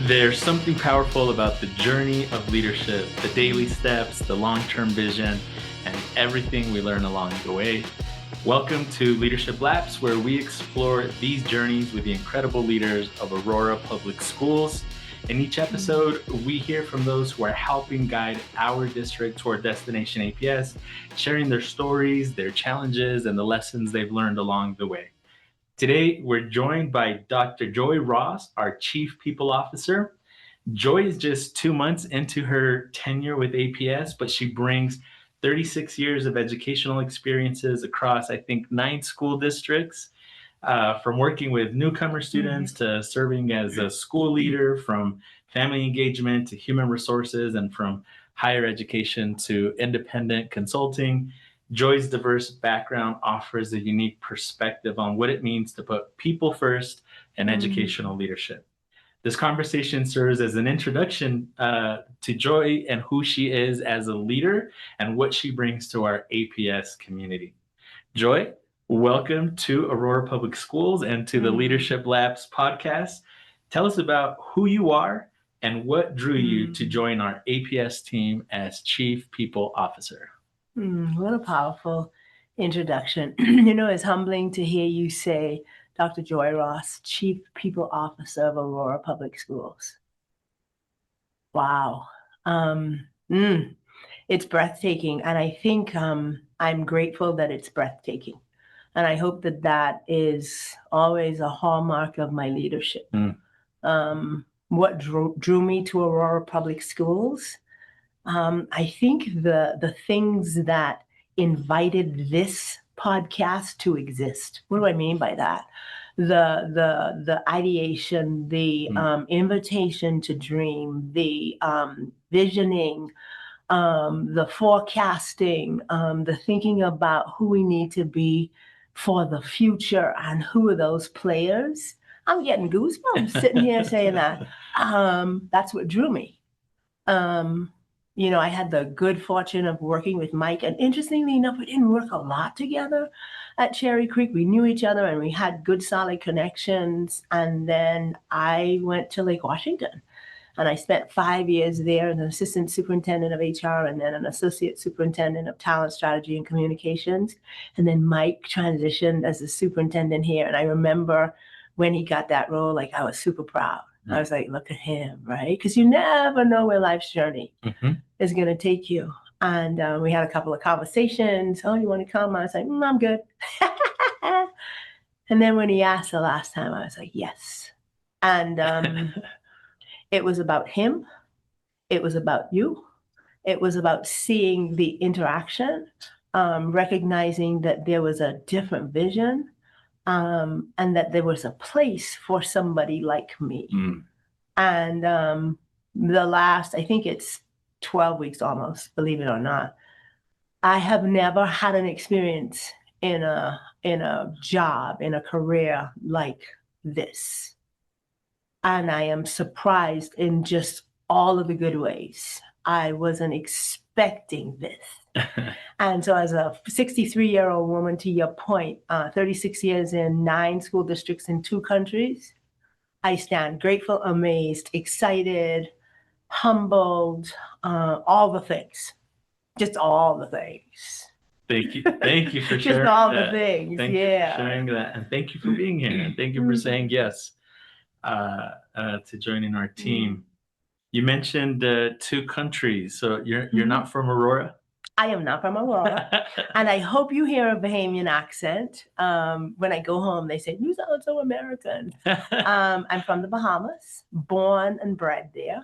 There's something powerful about the journey of leadership, the daily steps, the long-term vision, and everything we learn along the way. Welcome to Leadership Labs, where we explore these journeys with the incredible leaders of Aurora Public Schools. In each episode, we hear from those who are helping guide our district toward Destination APS, sharing their stories, their challenges, and the lessons they've learned along the way. Today, we're joined by Dr. Joy Ross, our Chief People Officer. Joy is just 2 months into her tenure with APS, but she brings 36 years of educational experiences across, I think, 9 school districts, from working with newcomer students to serving as a school leader, from family engagement to human resources, and from higher education to independent consulting. Joy's diverse background offers a unique perspective on what it means to put people first in educational leadership. This conversation serves as an introduction to Joy and who she is as a leader and what she brings to our APS community. Joy, welcome to Aurora Public Schools and to the Leadership Labs podcast. Tell us about who you are and what drew you to join our APS team as Chief People Officer. What a powerful introduction. It's humbling to hear you say, Dr. Joy Ross, Chief People Officer of Aurora Public Schools. Wow. It's breathtaking. And I think I'm grateful that it's breathtaking. And I hope that that is always a hallmark of my leadership. What drew me to Aurora Public Schools? I think the things that invited this podcast to exist. What do I mean by that? The ideation, the invitation to dream, the visioning, the forecasting, the thinking about who we need to be for the future and who are those players. I'm getting goosebumps sitting here saying that. That's what drew me. I had the good fortune of working with Mike, and interestingly enough, we didn't work a lot together at Cherry Creek. We knew each other and we had good, solid connections. And then I went to Lake Washington, and I spent 5 years there as an assistant superintendent of HR and then an associate superintendent of talent strategy and communications. And then Mike transitioned as a superintendent here. And I remember when he got that role, I was super proud. I was like, look at him, right? Because you never know where life's journey is going to take you. And we had a couple of conversations. Oh, you want to come? I was like, I'm good. And then when he asked the last time, I was like, yes. And it was about him. It was about you. It was about seeing the interaction, recognizing that there was a different vision. And that there was a place for somebody like me. And the last, I think it's 12 weeks almost, believe it or not, I have never had an experience in a job, in a career like this. And I am surprised in just all of the good ways. I wasn't expecting this. And so as a 63-year-old woman, to your point, 36 years in 9 school districts in 2 countries, I stand grateful, amazed, excited, humbled, all the things, just all the things. Thank you for sharing just all the things. Thank you for sharing that, and thank you for being here, and thank you for saying yes to joining our team. You mentioned 2 countries, so you're not from Aurora? I am not from Aurora, and I hope you hear a Bahamian accent. When I go home, they say, you sound so American. I'm from the Bahamas, born and bred there.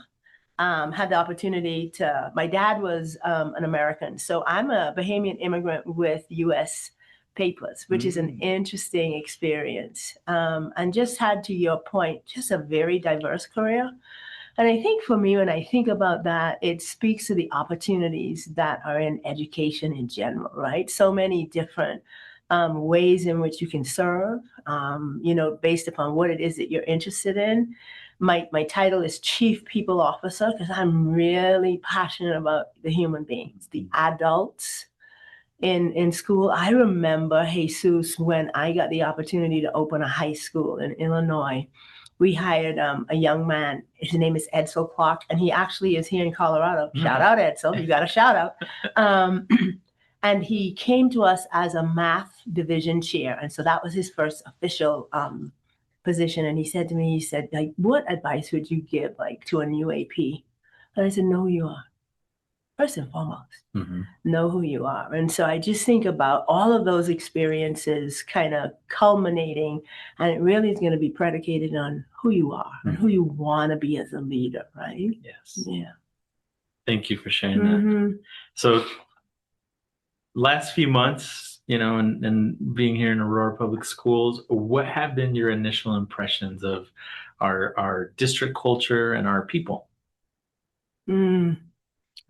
Had the opportunity my dad was an American, so I'm a Bahamian immigrant with U.S. papers, which is an interesting experience. And just had, to your point, just a very diverse career. And I think for me, when I think about that, it speaks to the opportunities that are in education in general, right? So many different ways in which you can serve, based upon what it is that you're interested in. My title is Chief People Officer because I'm really passionate about the human beings, the adults in school. I remember, Jesus, when I got the opportunity to open a high school in Illinois, we hired a young man. His name is Edsel Clark, and he actually is here in Colorado. Mm. Shout out, Edsel. You got a shout out. And he came to us as a math division chair. And so that was his first official position. And he said to me, he said, like, what advice would you give, like, to a new AP? And I said, know who you are. First and foremost, know who you are. And so I just think about all of those experiences kind of culminating, and it really is going to be predicated on who you are and who you want to be as a leader, right? Yes. Yeah. Thank you for sharing that. So last few months, and being here in Aurora Public Schools, what have been your initial impressions of our district culture and our people?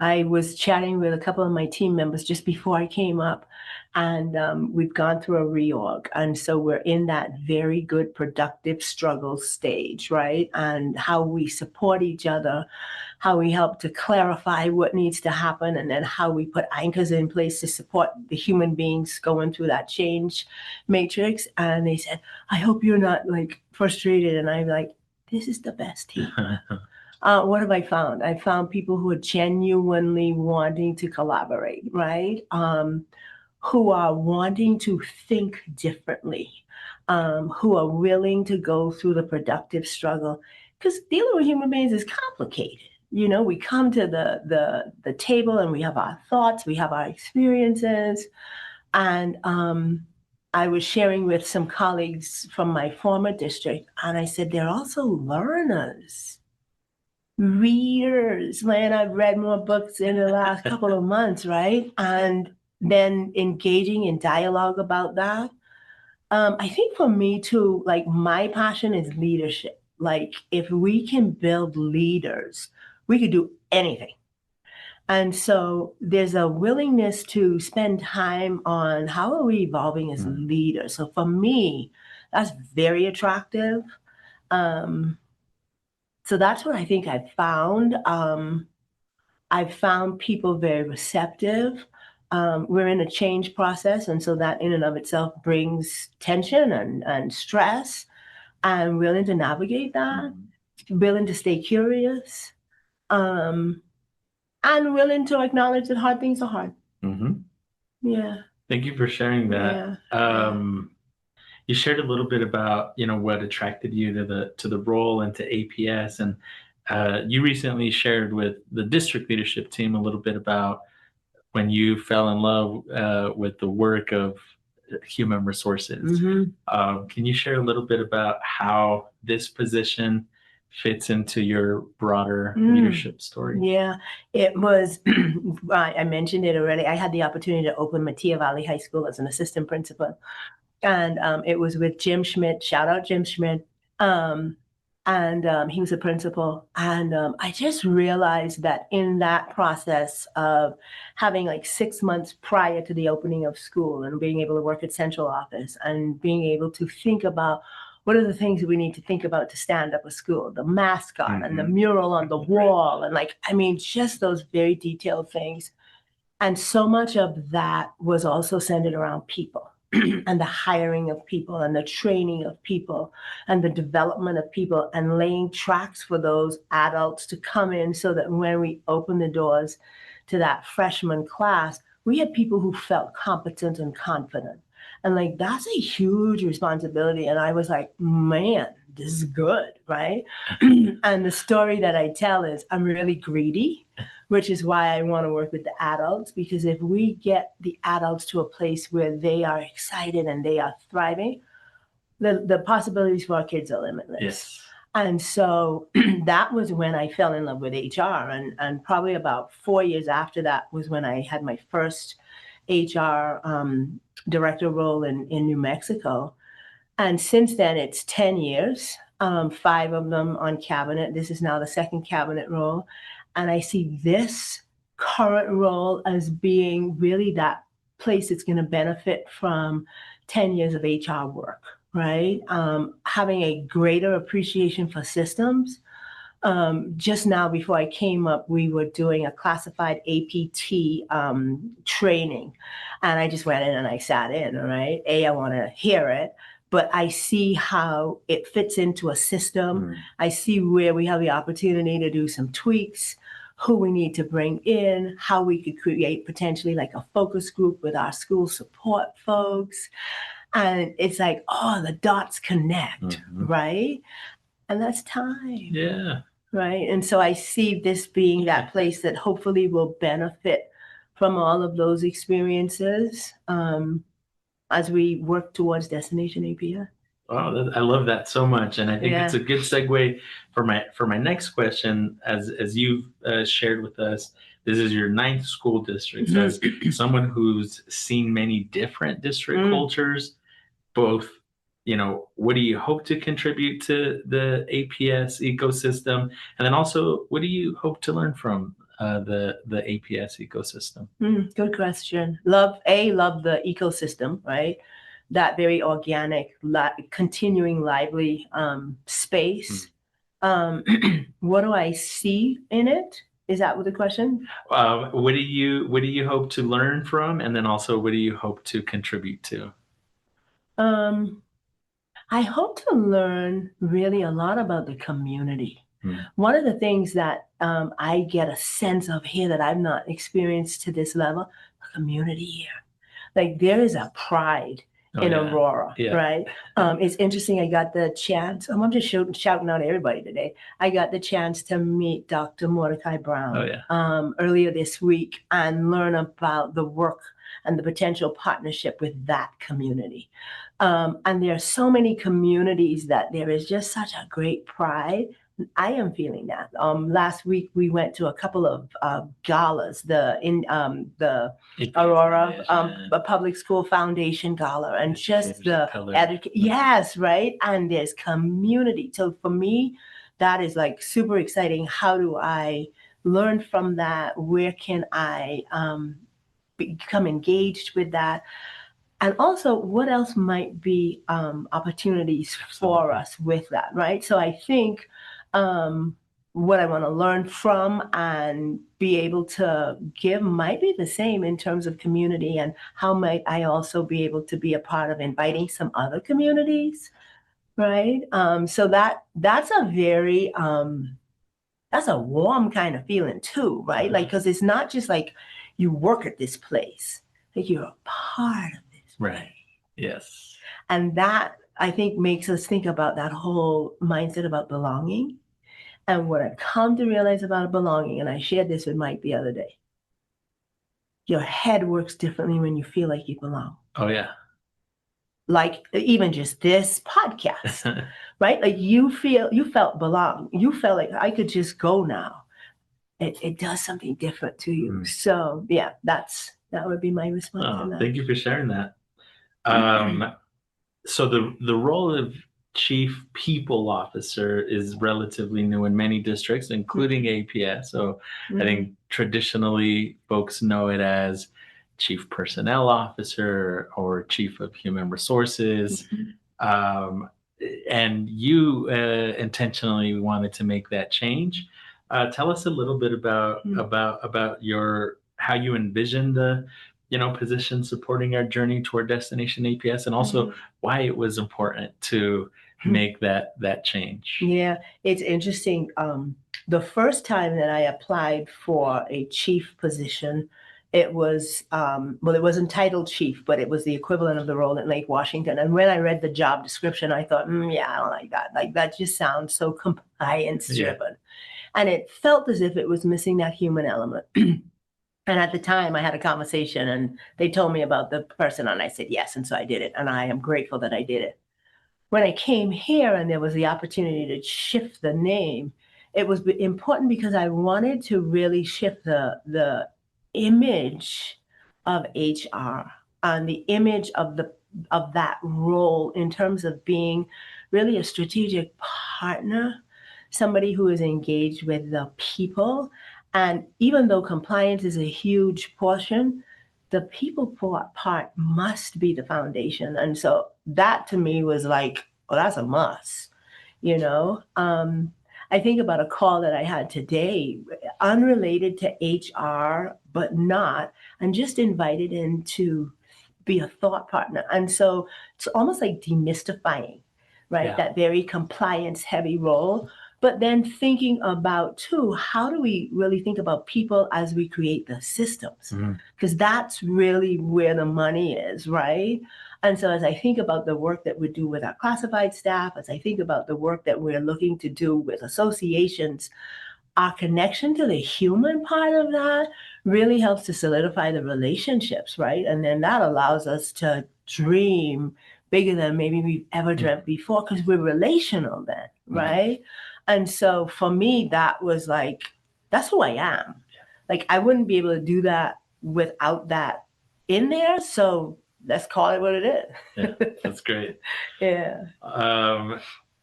I was chatting with a couple of my team members just before I came up, and we've gone through a reorg. And so we're in that very good, productive struggle stage, right? And how we support each other, how we help to clarify what needs to happen, and then how we put anchors in place to support the human beings going through that change matrix. And they said, I hope you're not like frustrated. And I'm like, this is the best team. What have I found? I found people who are genuinely wanting to collaborate, right? Who are wanting to think differently, who are willing to go through the productive struggle. Because dealing with human beings is complicated. We come to the table and we have our thoughts, we have our experiences. And I was sharing with some colleagues from my former district, and I said, they're also learners. Readers, man, I've read more books in the last couple of months, right? And then engaging in dialogue about that. I think for me too, like my passion is leadership. Like if we can build leaders, we could do anything. And so there's a willingness to spend time on how are we evolving as leaders. So for me, that's very attractive. So that's what I think I've found. I've found people very receptive. We're in a change process, and so that in and of itself brings tension and stress. I'm willing to navigate that, willing to stay curious, and willing to acknowledge that hard things are hard. Yeah. Thank you for sharing that. Yeah. You shared a little bit about what attracted you to the role and to APS, and you recently shared with the district leadership team a little bit about when you fell in love with the work of human resources. Can you share a little bit about how this position fits into your broader leadership story? Yeah, it was, I mentioned it already. I had the opportunity to open Mattia Valley High School as an assistant principal. And it was with Jim Schmidt, shout out Jim Schmidt. And he was a principal. And I just realized that in that process of having like 6 months prior to the opening of school and being able to work at central office and being able to think about what are the things that we need to think about to stand up a school, the mascot and the mural on the wall. And just those very detailed things. And so much of that was also centered around people. And the hiring of people and the training of people and the development of people and laying tracks for those adults to come in so that when we open the doors to that freshman class, we had people who felt competent and confident. And that's a huge responsibility. And I was like, man, this is good, right? And the story that I tell is I'm really greedy, which is why I want to work with the adults, because if we get the adults to a place where they are excited and they are thriving, the possibilities for our kids are limitless. Yes. And so that was when I fell in love with HR. And probably about 4 years after that was when I had my first HR director role in New Mexico. And since then, it's 10 years, 5 of them on cabinet. This is now the second cabinet role. And I see this current role as being really that place that's going to benefit from 10 years of HR work, right? Having a greater appreciation for systems. Just now, before I came up, we were doing a classified APT training. And I just went in and I sat in, all right? I want to hear it. but I see how it fits into a system. I see where we have the opportunity to do some tweaks, who we need to bring in, how we could create potentially like a focus group with our school support folks. And it's like, oh, the dots connect, right? And that's time. Yeah. Right. And so I see this being that place that hopefully will benefit from all of those experiences as we work towards Destination APS. Wow, I love that so much, and I think it's a good segue for my next question. As you've shared with us, this is your 9th school district. So as someone who's seen many different district cultures, both, what do you hope to contribute to the APS ecosystem, and then also what do you hope to learn from the APS ecosystem? Good question. Love the ecosystem, right? That very organic, continuing lively space. What do I see in it? Is that what the question? What do you hope to learn from, and then also what do you hope to contribute to? I hope to learn really a lot about the community. One of the things that I get a sense of here that I've not experienced to this level, the community here. Like there is a pride in Aurora, right? It's interesting. I got the chance. I'm just shouting out everybody today. I got the chance to meet Dr. Mordecai Brown earlier this week and learn about the work and the potential partnership with that community. And there are so many communities that there is just such a great pride. I am feeling that. Last week we went to a couple of galas, the Aurora Public School Foundation Gala, and just the yes, right. And there's community. So for me, that is like super exciting. How do I learn from that? Where can I become engaged with that? And also, what else might be opportunities for us with that, right? So I think what I want to learn from and be able to give might be the same in terms of community, and how might I also be able to be a part of inviting some other communities, right? So that's a very that's a warm kind of feeling too, right? Like, because it's not just like you work at this place, like you're a part of this place. Right. Yes. And that, I think, makes us think about that whole mindset about belonging. And what I've come to realize about belonging, and I shared this with Mike the other day, your head works differently when you feel like you belong. Oh, yeah. Like even just this podcast, right? Like you felt belong. You felt like I could just go now. It does something different to you. So yeah, that would be my response to that. Thank you for sharing that. So the role of Chief People Officer is relatively new in many districts, including APS. So I think traditionally folks know it as Chief Personnel Officer or Chief of Human Resources. And you intentionally wanted to make that change. Tell us a little bit about how you envision the position supporting our journey toward Destination APS, and also why it was important to make that change. Yeah, it's interesting. The first time that I applied for a chief position, it was it wasn't titled chief, but it was the equivalent of the role in Lake Washington. And when I read the job description, I thought, yeah, I don't like that. Like that just sounds so compliance driven. And it felt as if it was missing that human element. And at the time I had a conversation and they told me about the person and I said yes. And so I did it. And I am grateful that I did it. When I came here and there was the opportunity to shift the name, it was important because I wanted to really shift the image of HR and the image of that role in terms of being really a strategic partner, somebody who is engaged with the people. And even though compliance is a huge portion, the people part must be the foundation. And so that to me was like, well, that's a must, I think about a call that I had today, unrelated to HR, but not, and just invited in to be a thought partner. And so it's almost like demystifying, right? Yeah. That very compliance heavy role. But then thinking about too, how do we really think about people as we create the systems? Because that's really where the money is, right? And so as I think about the work that we do with our classified staff, as I think about the work that we're looking to do with associations, our connection to the human part of that really helps to solidify the relationships, right? And then that allows us to dream bigger than maybe we've ever dreamt before because we're relational then, right? And so for me, that was like, that's who I am. Like, I wouldn't be able to do that without that in there. So let's call it what it is. Yeah, that's great. Yeah.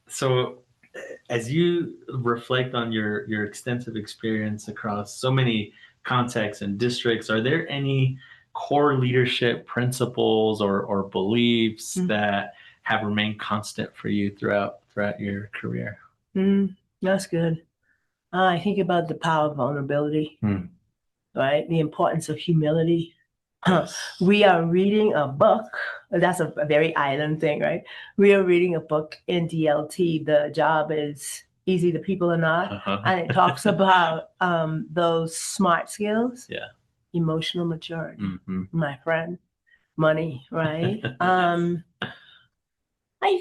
So as you reflect on your extensive experience across so many contexts and districts, are there any core leadership principles or beliefs that have remained constant for you throughout your career? That's good. I think about the power of vulnerability, right? The importance of humility. Yes. We are reading a book. That's a very island thing, right? We are reading a book in DLT. The job is easy, the people are not. And it talks about those SMART skills. Yeah. Emotional maturity, my friend. Money, right? I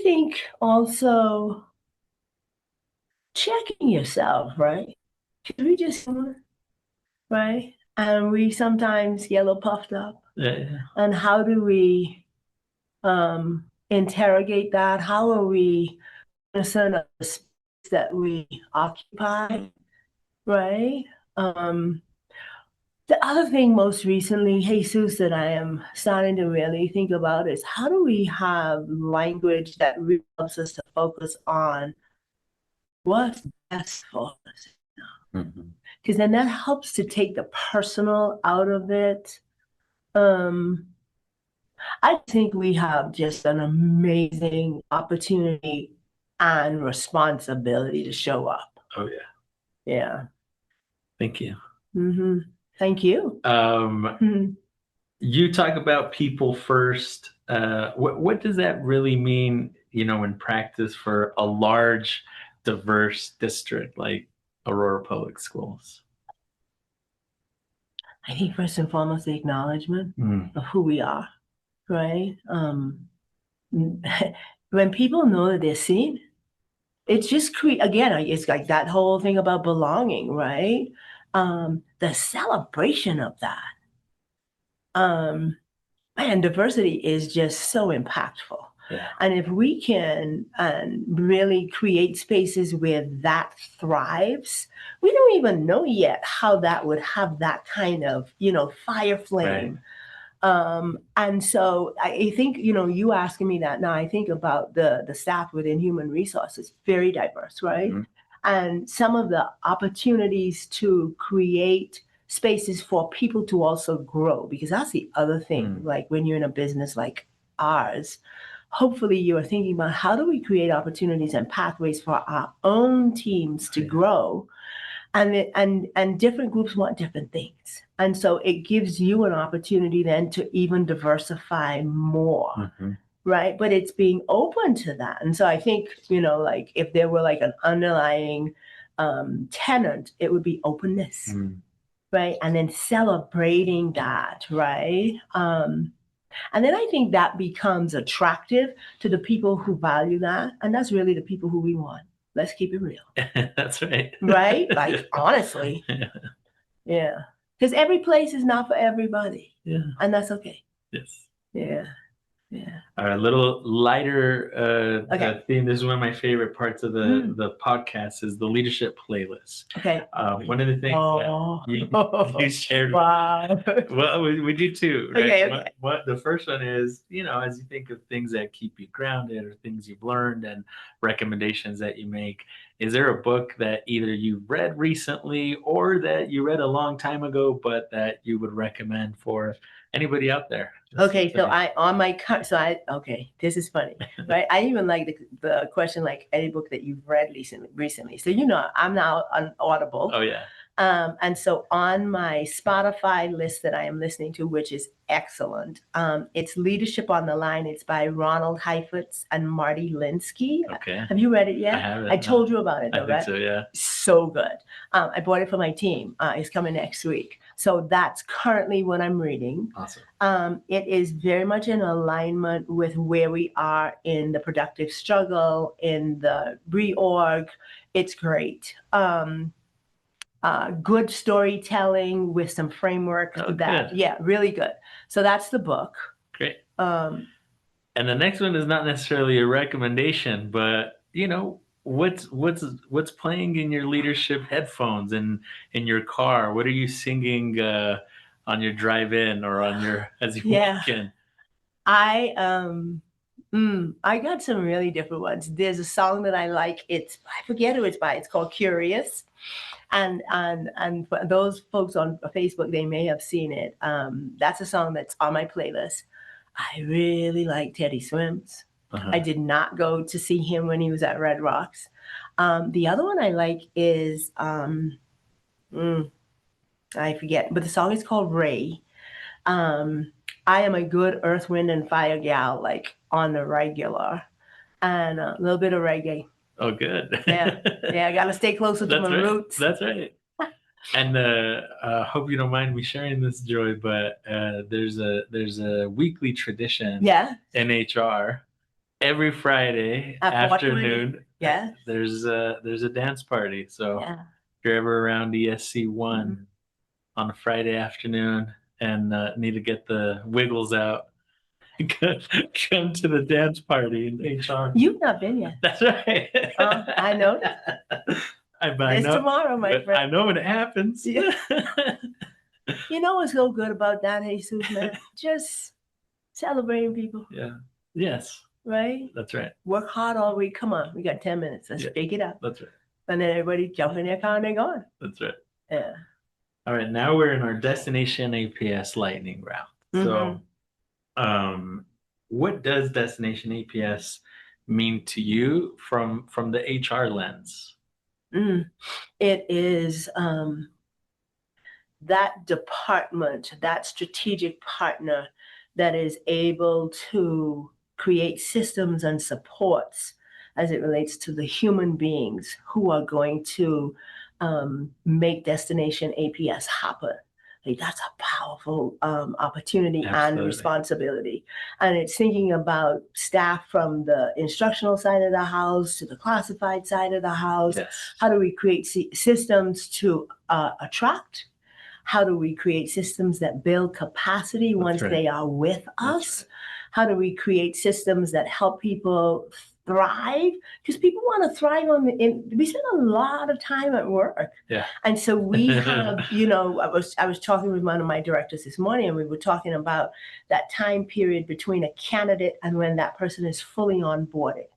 think also checking yourself, right? Because we just human, right? And we sometimes get a little puffed up. Yeah. And how do we interrogate that? How are we concerned of the space that we occupy, right? The other thing most recently, Jesus, that I am starting to really think about is how do we have language that really helps us to focus on what's best for us? Because then that helps to take the personal out of it. I think we have just an amazing opportunity and responsibility to show up. Oh yeah. Yeah. Thank you. Thank you. You talk about people first. What does that really mean, in practice for a large, diverse district like Aurora Public Schools? I think first and foremost, the acknowledgement of who we are, right? When people know that they're seen, it's just again, it's like that whole thing about belonging, right? The celebration of that. Man, diversity is just so impactful. Yeah. And if we can really create spaces where that thrives, we don't even know yet how that would have that kind of, fire flame. Right. And so I think, you asking me that now, I think about the staff within human resources, very diverse, right? And some of the opportunities to create spaces for people to also grow, because that's the other thing. Like when you're in a business like ours, hopefully you are thinking about how do we create opportunities and pathways for our own teams to grow, and different groups want different things, and so it gives you an opportunity then to even diversify more. Right, but it's being open to that. And so I think, like if there were like an underlying tenet, it would be openness. Right, and then celebrating that, right? And then I think that becomes attractive to the people who value that. And that's really the people who we want. Let's keep it real. That's right. Right? Like, honestly. Yeah. Because every place is not for everybody. Yeah. And that's okay. Yes. Yeah. Yeah. All right, a little lighter theme. This is one of my favorite parts of the podcast is the leadership playlist. Okay. One of the things that you shared. Wow. Well, we do too, right? Okay. What the first one is, as you think of things that keep you grounded or things you've learned and recommendations that you make, is there a book that either you read recently or that you read a long time ago, but that you would recommend for anybody out there? Okay, so this is funny, right? I even like the question, like any book that you've read recently. So I'm now on Audible. Oh yeah. And so on my Spotify list that I am listening to, which is excellent, it's Leadership on the Line. It's by Ronald Heifetz and Marty Linsky. Okay. Have you read it yet? I haven't. I told you about it, though, I think right? so, yeah. So good. I bought it for my team. It's coming next week. So that's currently what I'm reading. Awesome. It is very much in alignment with where we are in the productive struggle, in the reorg. It's great. Good storytelling with some framework Good. Yeah, really good. So that's the book. Great. And the next one is not necessarily a recommendation, but what's playing in your leadership headphones and in your car? What are you singing on your drive-in or on your as you walk in? I got some really different ones. There's a song that I like. I forget who it's by. It's called Curious. And for those folks on Facebook, they may have seen it. That's a song that's on my playlist. I really like Teddy Swims. I did not go to see him when he was at Red Rocks. The other one I like is, I forget, but the song is called Ray. I am a good Earth, Wind, and Fire gal, like on the regular, and a little bit of reggae. Oh, good. Yeah, I got to stay closer to my roots. That's right. And hope you don't mind me sharing this, Joy, but there's a weekly tradition in HR. Every Friday afternoon, there's a dance party. So if you're ever around ESC1 on a Friday afternoon and need to get the wiggles out, come to the dance party in HR. You've not been yet. That's right. I know. It's tomorrow, my friend. I know when it happens. Yeah. You know what's so good about that, Jesus, man? Just celebrating people. Yeah. Yes. Right? That's right. Work hard all week. Come on, we got 10 minutes. Let's shake it up. That's right. And then everybody jump in their car and they're gone. That's right. Yeah. All right. Now we're in our destination APS lightning round. So, what does destination APS mean to you from the HR lens? It is that department, that strategic partner that is able to create systems and supports as it relates to the human beings who are going to make destination APS happen. Like, that's a powerful opportunity and responsibility. And it's thinking about staff from the instructional side of the house to the classified side of the house. How do we create systems to attract? How do we create systems that build capacity once they are with us? How do we create systems that help people thrive? Because people want to thrive we spend a lot of time at work. Yeah. And so we have, I was talking with one of my directors this morning, and we were talking about that time period between a candidate and when that person is fully onboarded.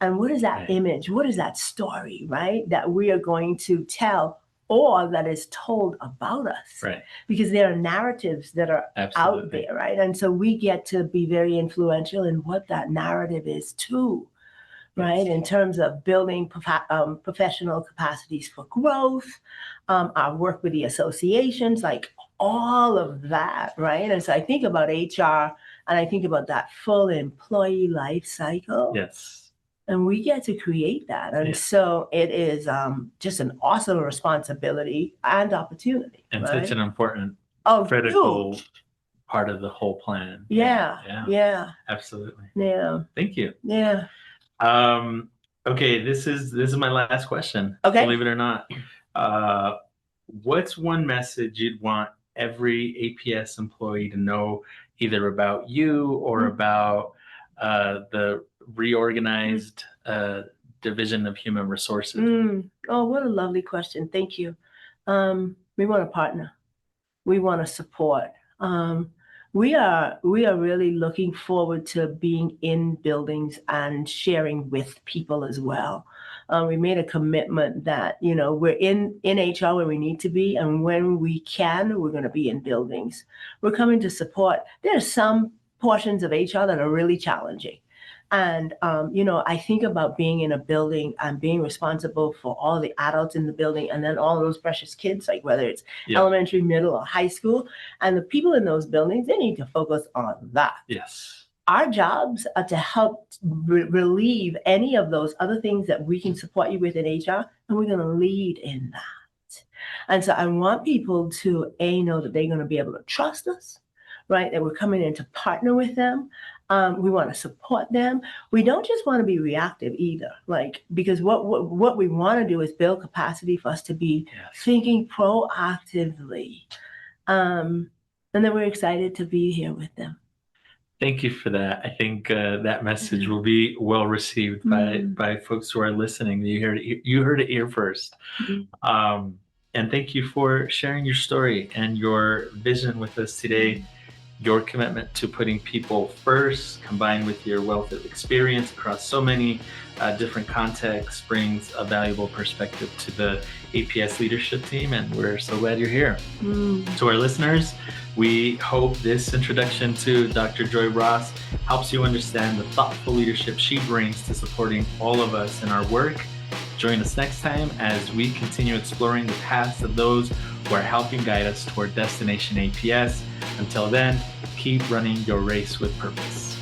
And what is that image? What is that story, right? That we are going to tell, or that is told about us, right? Because there are narratives that are out there, right? And so we get to be very influential in what that narrative is too, right? In terms of building professional capacities for growth, our work with the associations, like all of that, right? And so I think about HR and I think about that full employee life cycle. Yes. And we get to create that. And so it is just an awesome responsibility and opportunity. And such an important, critical part of the whole plan. Yeah. Absolutely. Yeah. Thank you. Yeah. Okay, this is my last question. Okay. Believe it or not. What's one message you'd want every APS employee to know, either about you or about the reorganized division of human resources? Oh, what a lovely question. Thank you. We want a partner. We want to support. We are really looking forward to being in buildings and sharing with people as well. We made a commitment that, we're in HR where we need to be, and when we can, we're going to be in buildings. We're coming to support. There are some portions of HR that are really challenging. And, I think about being in a building and being responsible for all the adults in the building and then all those precious kids, like whether it's Yeah. elementary, middle, or high school. And the people in those buildings, they need to focus on that. Yes. Our jobs are to help relieve any of those other things that we can support you with in HR, and we're going to lead in that. And so I want people to, know that they're going to be able to trust us, right? That we're coming in to partner with them. We want to support them. We don't just want to be reactive either, because what we want to do is build capacity for us to be thinking proactively. And then we're excited to be here with them. Thank you for that. I think that message will be well received by folks who are listening. You heard it here first. And thank you for sharing your story and your vision with us today. Your commitment to putting people first, combined with your wealth of experience across so many different contexts, brings a valuable perspective to the APS leadership team, and we're so glad you're here. To our listeners, we hope this introduction to Dr. Joy Ross helps you understand the thoughtful leadership she brings to supporting all of us in our work. Join us next time as we continue exploring the paths of those who are helping guide us toward Destination APS. Until then, keep running your race with purpose.